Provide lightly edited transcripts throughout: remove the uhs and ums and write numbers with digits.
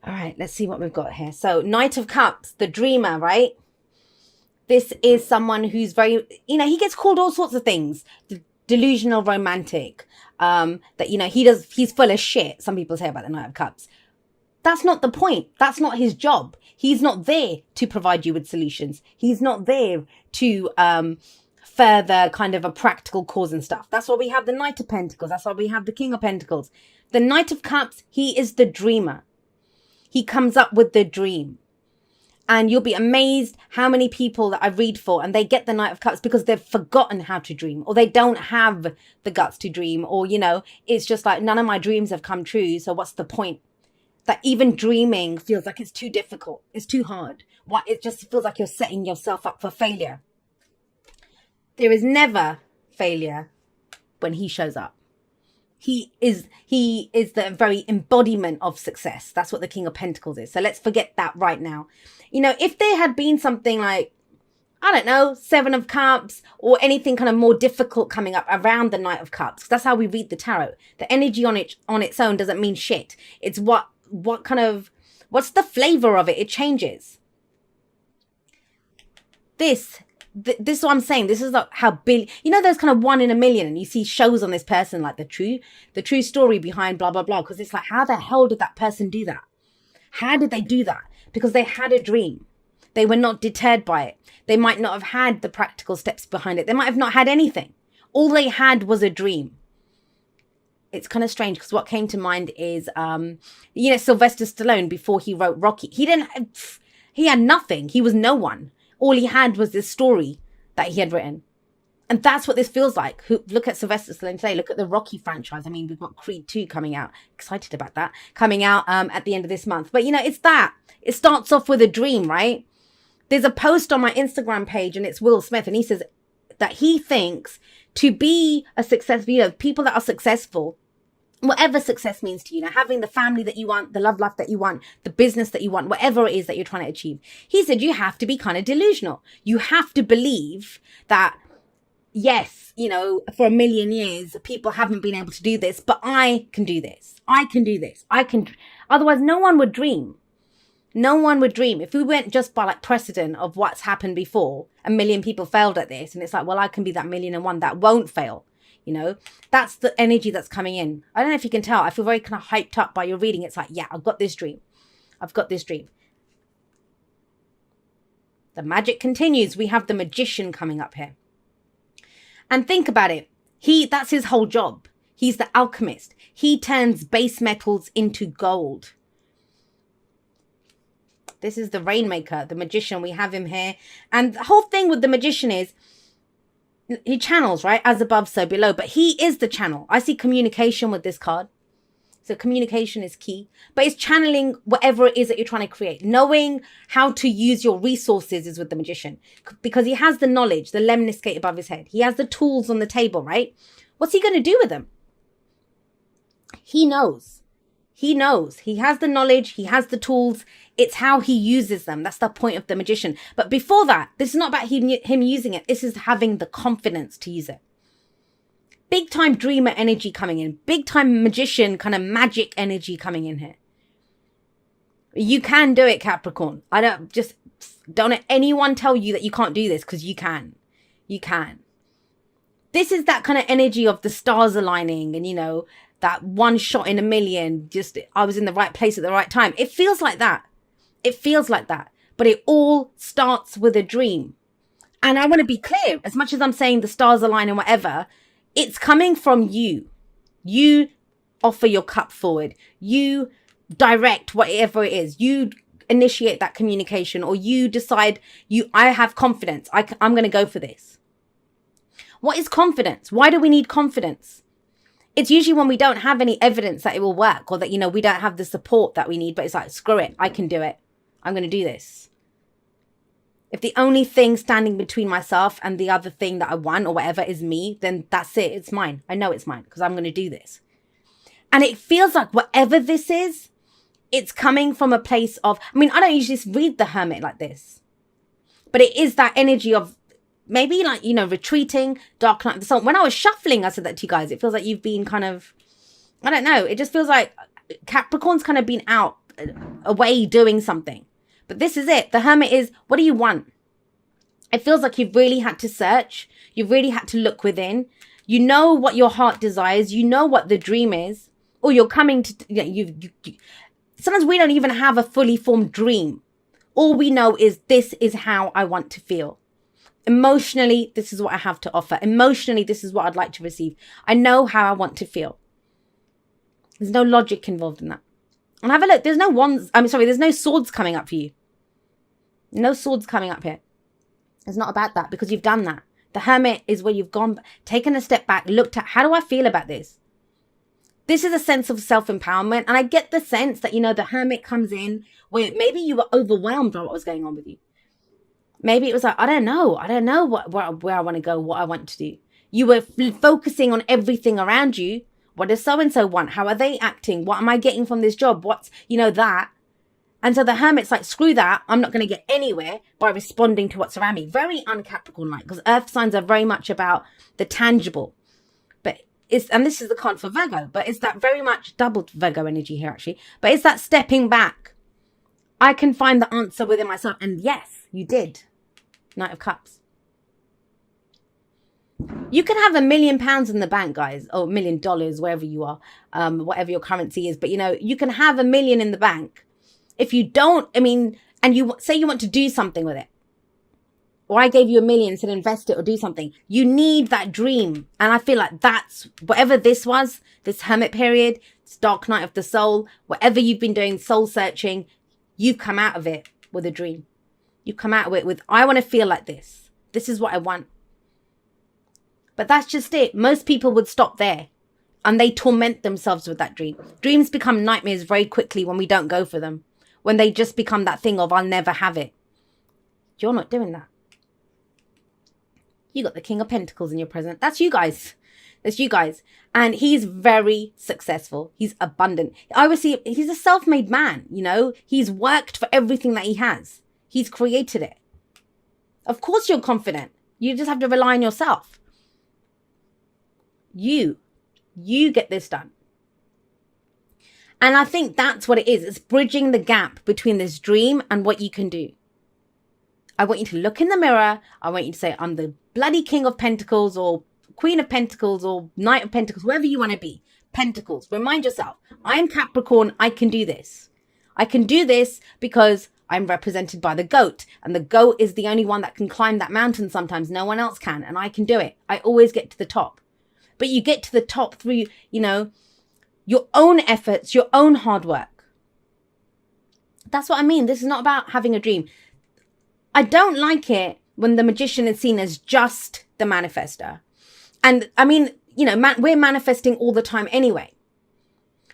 All right, let's see what we've got here. So Knight of Cups, the dreamer, right? This is someone who's very, he gets called all sorts of things. Delusional romantic. That, he's full of shit. Some people say about the Knight of Cups. That's not the point. That's not his job. He's not there to provide you with solutions. He's not there to further kind of a practical cause and stuff. That's why we have the Knight of Pentacles. That's why we have the King of Pentacles. The Knight of Cups, he is the dreamer. He comes up with the dream. And you'll be amazed how many people that I read for and they get the Knight of Cups because they've forgotten how to dream, or they don't have the guts to dream, or, it's just like, none of my dreams have come true. So what's the point? That even dreaming feels like it's too difficult. It's too hard. It just feels like you're setting yourself up for failure. There is never failure when he shows up. He is the very embodiment of success. That's what the King of Pentacles is. So let's forget that right now. If there had been something like, I don't know, Seven of Cups or anything kind of more difficult coming up around the Knight of Cups, that's how we read the tarot. The energy on its own doesn't mean shit. It's what's the flavor of it? It changes. This is what I'm saying. This is like how big, there's kind of 1 in a million, and you see shows on this person, like the true story behind blah, blah, blah. Because it's like, how the hell did that person do that? How did they do that? Because they had a dream. They were not deterred by it. They might not have had the practical steps behind it. They might have not had anything. All they had was a dream. It's kind of strange because what came to mind is, Sylvester Stallone, before he wrote Rocky, he had nothing. He was no one. All he had was this story that he had written. And that's what this feels like. Look at Sylvester Stallone today. Look at the Rocky franchise. I mean, we've got Creed 2 coming out. Excited about that. Coming out at the end of this month. But, it's that. It starts off with a dream, right? There's a post on my Instagram page, and it's Will Smith. And he says that he thinks to be a successful, people that are successful, whatever success means to you, having the family that you want, the love life that you want, the business that you want, whatever it is that you're trying to achieve. He said you have to be kind of delusional. You have to believe that, yes, for a million years, people haven't been able to do this, but I can do this. I can do this. Otherwise, no one would dream. No one would dream. If we went just by like precedent of what's happened before, a million people failed at this. And it's like, well, I can be that 1,000,001 that won't fail. That's the energy that's coming in. I don't know if you can tell. I feel very kind of hyped up by your reading. It's like, yeah, I've got this dream. I've got this dream. The magic continues. We have the Magician coming up here. And think about it. That's his whole job. He's the alchemist. He turns base metals into gold. This is the Rainmaker, the Magician. We have him here. And the whole thing with the Magician is, he channels, right? As above, so below. But he is the channel. I see communication with this card. So communication is key. But it's channeling whatever it is that you're trying to create. Knowing how to use your resources is with the Magician. Because he has the knowledge, the lemniscate above his head. He has the tools on the table, right? What's he going to do with them? He knows. He knows. He has the knowledge. He has the tools. It's how he uses them. That's the point of the Magician. But before that, this is not about him using it. This is having the confidence to use it. Big time dreamer energy coming in. Big time Magician kind of magic energy coming in here. You can do it, Capricorn. Don't let anyone tell you that you can't do this, because you can. You can. This is that kind of energy of the stars aligning and, that one shot in a million. Just, I was in the right place at the right time. It feels like that. It feels like that. But it all starts with a dream. And I want to be clear, as much as I'm saying the stars align and whatever, it's coming from you. You offer your cup forward. You direct whatever it is. You initiate that communication, or you decide, I have confidence. I'm going to go for this. What is confidence? Why do we need confidence? It's usually when we don't have any evidence that it will work, or that, we don't have the support that we need, but it's like, screw it. I can do it. I'm going to do this. If the only thing standing between myself and the other thing that I want or whatever is me, then that's it. It's mine. I know it's mine because I'm going to do this. And it feels like whatever this is, it's coming from a place of, I don't usually read the Hermit like this, but it is that energy of maybe like, retreating, dark night of the soul. When I was shuffling, I said that to you guys. It feels like you've been kind of, I don't know. It just feels like Capricorn's kind of been out away doing something. But this is it. The Hermit is, what do you want? It feels like you've really had to search. You've really had to look within. You know what your heart desires. You know what the dream is. Or you're coming to, sometimes we don't even have a fully formed dream. All we know is this is how I want to feel. Emotionally, this is what I have to offer. Emotionally, this is what I'd like to receive. I know how I want to feel. There's no logic involved in that. And have a look. There's no swords coming up for you. No swords coming up here. It's not about that because you've done that. The Hermit is where you've gone, taken a step back, looked at, how do I feel about this? This is a sense of self-empowerment. And I get the sense that, the Hermit comes in where maybe you were overwhelmed by what was going on with you. Maybe it was like, I don't know where I want to go, what I want to do. You were focusing on everything around you. What does so-and-so want? How are they acting? What am I getting from this job? What's, that? And so the Hermit's like, screw that. I'm not going to get anywhere by responding to what's around me. Very un-Capricorn-like, because earth signs are very much about the tangible. And this is the card for Virgo, but it's that very much doubled Virgo energy here, actually. But it's that stepping back. I can find the answer within myself. And yes, you did. Knight of Cups. You can have £1 million in the bank, guys, or $1 million, wherever you are, whatever your currency is. But, you can have $1 million in the bank. If you don't, and you say you want to do something with it, or I gave you $1 million to invest it or do something, you need that dream. And I feel like that's whatever this was, this Hermit period, this dark night of the soul, whatever you've been doing, soul searching, you've come out of it with a dream. You come out of it with, I want to feel like this. This is what I want. But that's just it. Most people would stop there and they torment themselves with that dream. Dreams become nightmares very quickly when we don't go for them. When they just become that thing of, I'll never have it. You're not doing that. You got the King of Pentacles in your present. That's you guys. That's you guys. And he's very successful. He's abundant. I always see he's a self-made man, He's worked for everything that he has. He's created it. Of course you're confident. You just have to rely on yourself. You get this done. And I think that's what it is. It's bridging the gap between this dream and what you can do. I want you to look in the mirror. I want you to say, I'm the bloody King of Pentacles or Queen of Pentacles or Knight of Pentacles, whoever you want to be. Pentacles. Remind yourself, I'm Capricorn. I can do this. I can do this because I'm represented by the goat. And the goat is the only one that can climb that mountain sometimes. No one else can. And I can do it. I always get to the top. But you get to the top through, your own efforts, your own hard work. That's what I mean. This is not about having a dream. I don't like it when the magician is seen as just the manifester. And we're manifesting all the time anyway.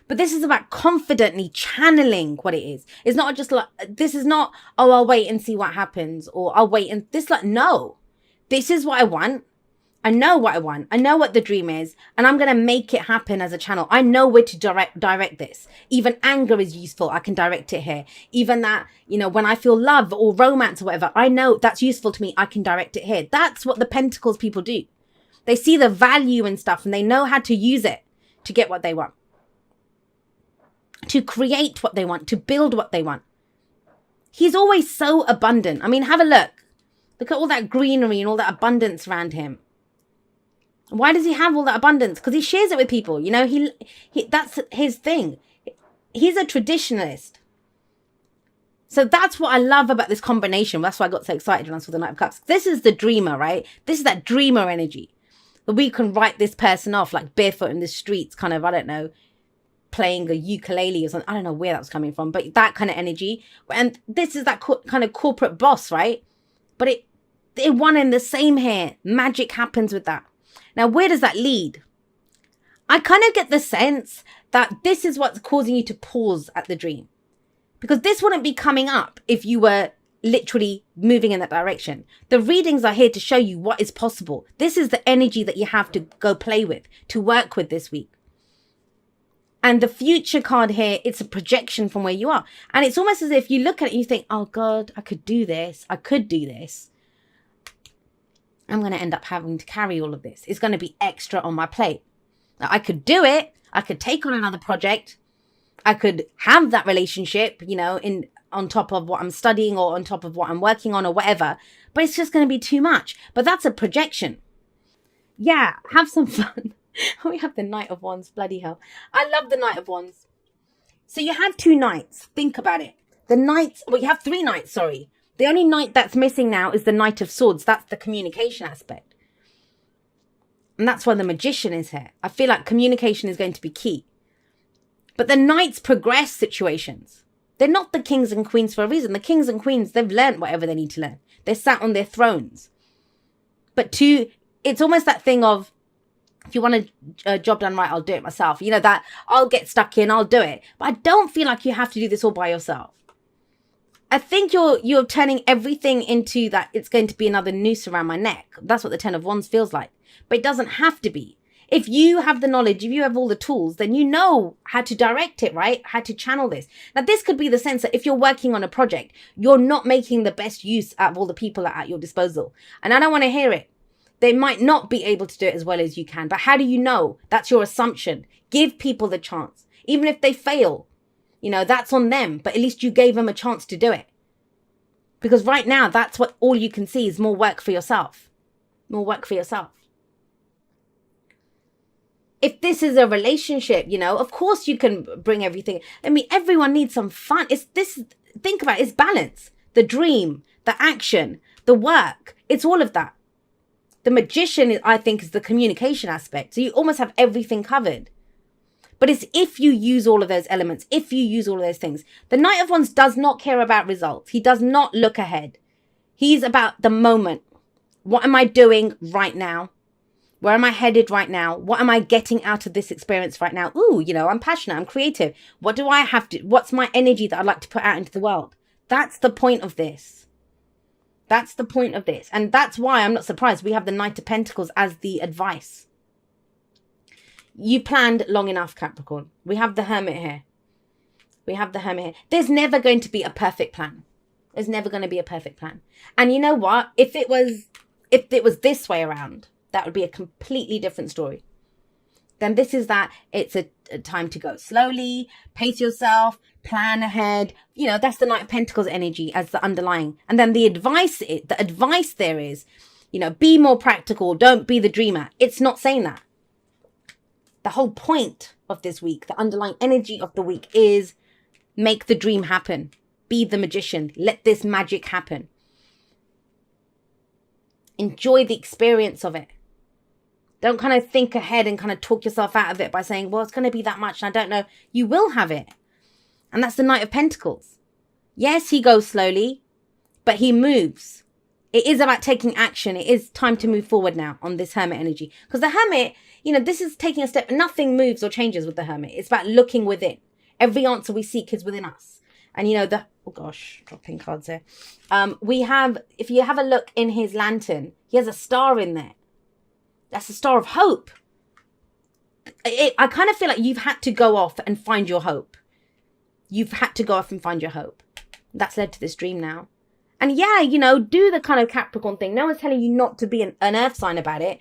But this is about confidently channeling what it is. It's not just like, this is not, I'll wait and see what happens. Or I'll wait and no, this is what I want. I know what I want. I know what the dream is. And I'm going to make it happen as a channel. I know where to direct this. Even anger is useful. I can direct it here. Even that, when I feel love or romance or whatever, I know that's useful to me. I can direct it here. That's what the Pentacles people do. They see the value in stuff and they know how to use it to get what they want. To create what they want. To build what they want. He's always so abundant. Have a look. Look at all that greenery and all that abundance around him. Why does he have all that abundance? Because he shares it with people. He that's his thing. He's a traditionalist. So that's what I love about this combination. That's why I got so excited when I saw the Knight of Cups. This is the dreamer, right? This is that dreamer energy. That we can write this person off like barefoot in the streets, kind of, I don't know, playing a ukulele or something. I don't know where that's coming from, but that kind of energy. And this is that kind of corporate boss, right? But they're one in the same here. Magic happens with that. Now, where does that lead? I kind of get the sense that this is what's causing you to pause at the dream. Because this wouldn't be coming up if you were literally moving in that direction. The readings are here to show you what is possible. This is the energy that you have to go play with, to work with this week. And the future card here, it's a projection from where you are. And it's almost as if you look at it and you think, oh God, I could do this. I could do this. I'm going to end up having to carry all of this. It's going to be extra on my plate. Now, I could do it. I could take on another project. I could have that relationship, you know, on top of what I'm studying or on top of what I'm working on or whatever, but it's just going to be too much. But that's a projection. Yeah, have some fun. We have the Knight of Wands, bloody hell. I love the Knight of Wands. So you have 2 knights. Think about it. The knights, well, you have 3 knights, sorry. The only knight that's missing now is the Knight of Swords. That's the communication aspect. And that's why the Magician is here. I feel like communication is going to be key. But the knights progress situations. They're not the kings and queens for a reason. The kings and queens, they've learned whatever they need to learn. They're sat on their thrones. But it's almost that thing of, if you want a job done right, I'll do it myself. You know, that I'll get stuck in, I'll do it. But I don't feel like you have to do this all by yourself. I think you're turning everything into that it's going to be another noose around my neck. That's what the 10 of Wands feels like. But it doesn't have to be. If you have the knowledge, if you have all the tools, then you know how to direct it, right? How to channel this. Now, this could be the sense that if you're working on a project, you're not making the best use out of all the people at your disposal. And I don't want to hear it. They might not be able to do it as well as you can. But how do you know? That's your assumption. Give people the chance. Even if they fail, you know, that's on them. But at least you gave them a chance to do it. Because right now, that's what all you can see is more work for yourself. More work for yourself. If this is a relationship, you know, of course you can bring everything. I mean, everyone needs some fun. Think about it, it's balance. The dream, the action, the work. It's all of that. The Magician, I think, is the communication aspect. So you almost have everything covered. But it's if you use all of those elements, if you use all of those things. The Knight of Wands does not care about results. He does not look ahead. He's about the moment. What am I doing right now? Where am I headed right now? What am I getting out of this experience right now? Ooh, you know, I'm passionate. I'm creative. What do I have to, what's my energy that I'd like to put out into the world? That's the point of this. That's the point of this. And that's why I'm not surprised we have the Knight of Pentacles as the advice. You planned long enough, Capricorn. We have the Hermit here. We have the Hermit here. There's never going to be a perfect plan. There's never going to be a perfect plan. And you know what? If it was this way around, that would be a completely different story. Then this is that it's a time to go slowly, pace yourself, plan ahead. You know, that's the Knight of Pentacles energy as the underlying. And then the advice there is, you know, be more practical. Don't be the dreamer. It's not saying that. The whole point of this week, the underlying energy of the week is make the dream happen. Be the magician. Let this magic happen. Enjoy the experience of it. Don't kind of think ahead and kind of talk yourself out of it by saying, well, it's going to be that much and I don't know. You will have it. And that's the Knight of Pentacles. Yes, he goes slowly, but he moves. It is about taking action. It is time to move forward now on this Hermit energy. Because the Hermit, you know, this is taking a step. Nothing moves or changes with the Hermit. It's about looking within. Every answer we seek is within us. And, you know, oh gosh, dropping cards here. If you have a look in his lantern, he has a star in there. That's a star of hope. I kind of feel like you've had to go off and find your hope. You've had to go off and find your hope. That's led to this dream now. And yeah, you know, do the kind of Capricorn thing. No one's telling you not to be an earth sign about it.